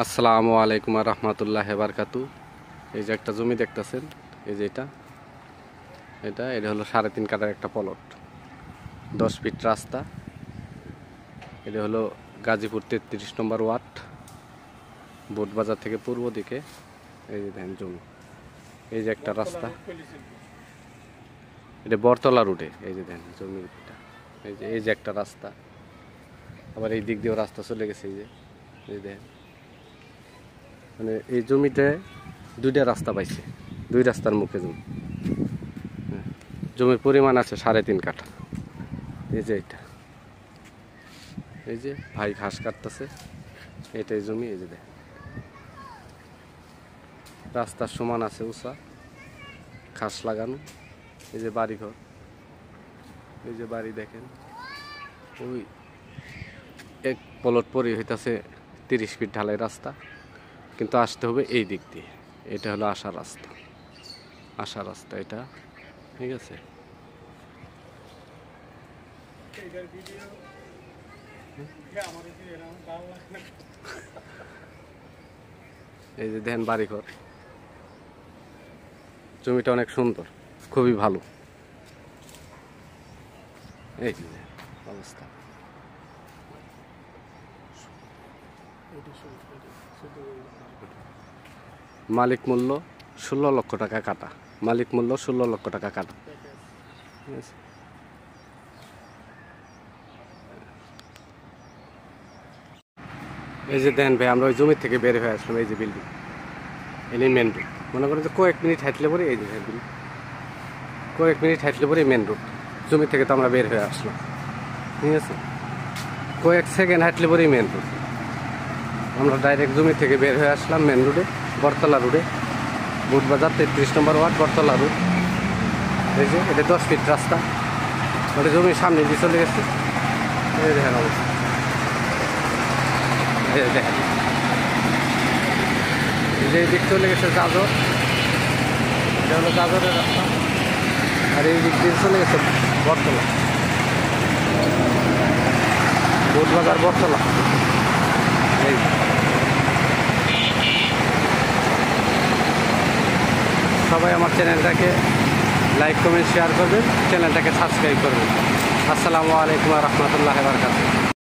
আসসালামু আলাইকুম রহমতুল্লাহ বারকাতু। এই যে একটা জমি দেখতেছেন, এই যে এটা হলো 3.5 কাঠার একটা প্লট, 10 ফিট রাস্তা। এটা হলো গাজীপুর 33 নম্বর ওয়ার্ড, বোটবাজার থেকে পূর্ব দিকে। এই যে দেখেন জমি, এই যে একটা রাস্তা, এটা বরতলা রুটে। এই যে দেখেন জমিটা, এই যে একটা রাস্তা, আবার এই দিক দিয়েও রাস্তা চলে গেছে। এই দেখেন, মানে এই জমিতে দুইটা রাস্তা পাইছে, দুই রাস্তার মুখে জমি। জমির পরিমাণ আছে 3.5 কাঠা। এই যে এটা, এই যে ভাই ঘাস কাটতেছে, এটাই জমি। এই যে দেখেন, রাস্তার সমান আছে, উঁচা, ঘাস লাগানো। এই যে বাড়ি ঘর, এই যে বাড়ি দেখেন, ওই এক প্লট পরে হইতাছে 30 ফিট ঢালাই রাস্তা, কিন্তু আসতে হবে এই দিক দিয়ে। এটা হলো আসার রাস্তা, এটা ঠিক আছে। এই যে দেখেন বাড়িঘর, জমিটা অনেক সুন্দর, খুবই ভালো। এই যে অবস্থা, মালিক মূল্য 16 লক্ষ টাকা কাটা, মালিক মূল্য 16 লক্ষ টাকা কাটা। ঠিক আছে, এই যে দেখেন ভাই, আমরা ওই জমি থেকে বের হয়ে আসলাম। এই যে বিল্ডিং, এই মেন রোড। মনে করেন যে কয়েক মিনিট হাঁটলে পরে এই যে কয়েক মিনিট হাঁটলে পরে মেন রোড। জমি থেকে তো আমরা বের হয়ে আসলাম, ঠিক আছে। কয়েক সেকেন্ড হাঁটলে পরেই মেন রোড। আমরা ডাইরেক্ট জমি থেকে বের হয়ে আসলাম মেন রোডে, বরতলা রোডে, বোটবাজার 33 নম্বর ওয়ার্ড, বরতলা রোড। এই যে এটা 10 ফিট রাস্তা, ওটা জমির সামনে দিয়ে চলে গেছে। এই দেখেন অবস্থা, এই দেখেন, যে দিক চলে গেছে জাজর, এটা হলো জাজরের রাস্তা। আর এই দিক দিয়ে চলে গেছে বরতলা, বোটবাজার বরতলা। এই সবাই আমার চ্যানেলটাকে লাইক কমেন্ট শেয়ার করবেন, চ্যানেলটাকে সাবস্ক্রাইব করবেন। আসসালামু আলাইকুম রহমতুল্লাহ বারকাতুহু।